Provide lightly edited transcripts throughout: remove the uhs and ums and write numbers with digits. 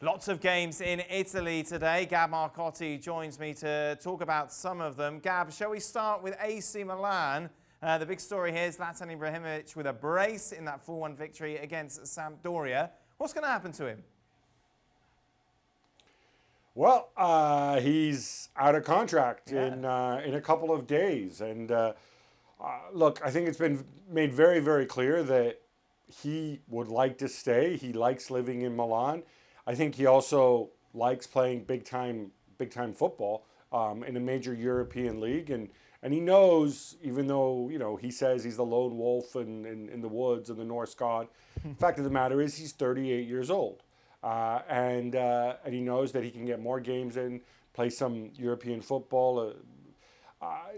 Lots of games in Italy today. Gab Marcotti joins me to talk about some of them. Gab, shall we start with AC Milan? The big story here is Zlatan Ibrahimovic with a brace in that 4-1 victory against Sampdoria. What's going to happen to him? Well, he's out of contract in a couple of days. And look, I think it's been made very, very clear that he would like to stay. He likes living in Milan. I think he also likes playing big time football in a major European league, and he knows, even though he says he's the lone wolf in the woods and the Norse god. Fact of the matter is, he's 38 years old, and he knows that he can get more games in, play some European football.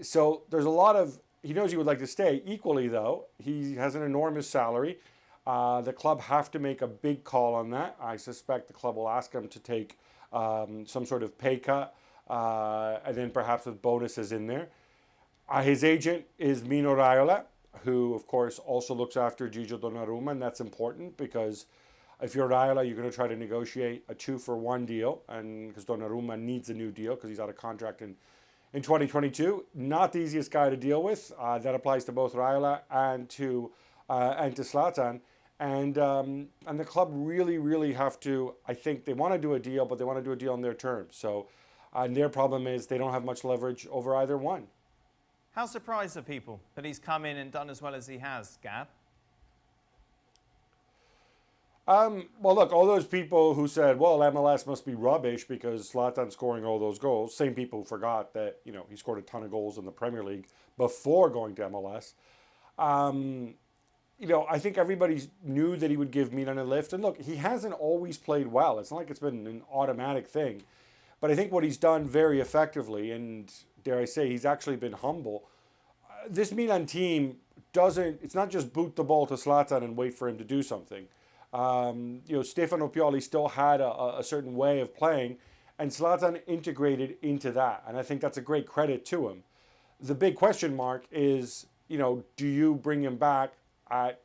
So there's a lot of, he knows he would like to stay. Equally, though, he has an enormous salary. The club have to make a big call on that. I suspect the club will ask him to take some sort of pay cut, and then perhaps with bonuses in there. His agent is Mino Raiola, who, of course, also looks after Gigio Donnarumma, and that's important because if you're Raiola, you're going to try to negotiate a 2-for-1 deal, and because Donnarumma needs a new deal because he's out of contract in 2022. Not the easiest guy to deal with. That applies to both Raiola and to Zlatan. And the club really have to, I think they want to do a deal, but they want to do a deal on their terms. So, and their problem is they don't have much leverage over either one. How surprised are people that he's come in and done as well as he has, Gab? Well, look, all those people who said, well, MLS must be rubbish because Zlatan's scoring all those goals, same people who forgot that, he scored a ton of goals in the Premier League before going to MLS. I think everybody knew that he would give Milan a lift. And look, he hasn't always played well. It's not like it's been an automatic thing. But I think what he's done very effectively, and dare I say, he's actually been humble. This Milan team it's not just boot the ball to Zlatan and wait for him to do something. Stefano Pioli still had a certain way of playing, and Zlatan integrated into that. And I think that's a great credit to him. The big question mark is, do you bring him back at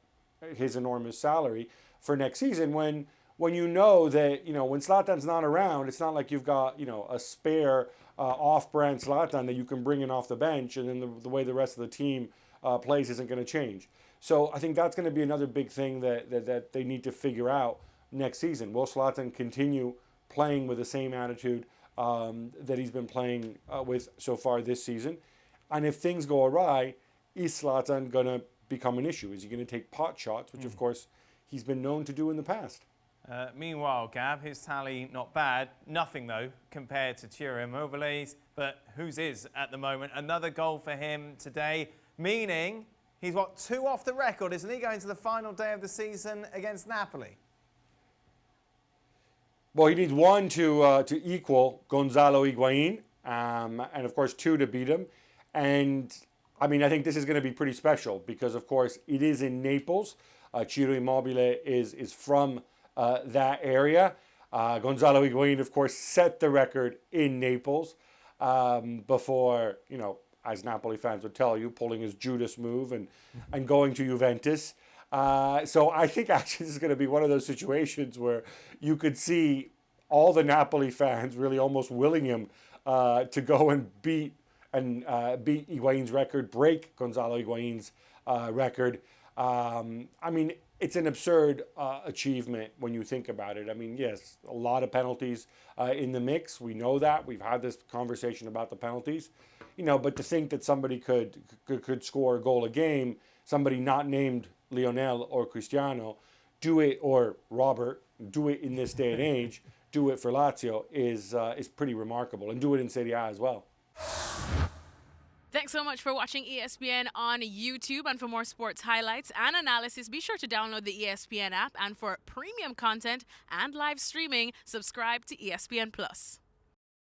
his enormous salary for next season when you know that, when Zlatan's not around, it's not like you've got, a spare off-brand Zlatan that you can bring in off the bench and then the way the rest of the team plays isn't going to change. So I think that's going to be another big thing that they need to figure out next season. Will Zlatan continue playing with the same attitude that he's been playing with so far this season? And if things go awry, is Zlatan going to become an issue? Is he going to take pot shots, which of course he's been known to do in the past? Meanwhile, Gab, his tally not bad. Nothing, though, compared to Ciro Immobile's, but whose is at the moment. Another goal for him today, meaning he's, 2 off the record, isn't he, going to the final day of the season against Napoli? Well, he needs 1 to equal Gonzalo Higuain, and of course 2 to beat him. And I think this is going to be pretty special because, of course, it is in Naples. Ciro Immobile is from that area. Gonzalo Higuain, of course, set the record in Naples before, as Napoli fans would tell you, pulling his Judas move and going to Juventus. So I think actually this is going to be one of those situations where you could see all the Napoli fans really almost willing him to go and beat Higuain's record, break Gonzalo Higuain's record. It's an absurd achievement when you think about it. Yes, a lot of penalties in the mix. We know that. We've had this conversation about the penalties. But to think that somebody could score a goal a game, somebody not named Lionel or Cristiano, do it, or Robert, do it in this day and age, do it for Lazio is pretty remarkable. And do it in Serie A as well. Thanks so much for watching ESPN on YouTube. And for more sports highlights and analysis, be sure to download the ESPN app. And for premium content and live streaming, subscribe to ESPN Plus.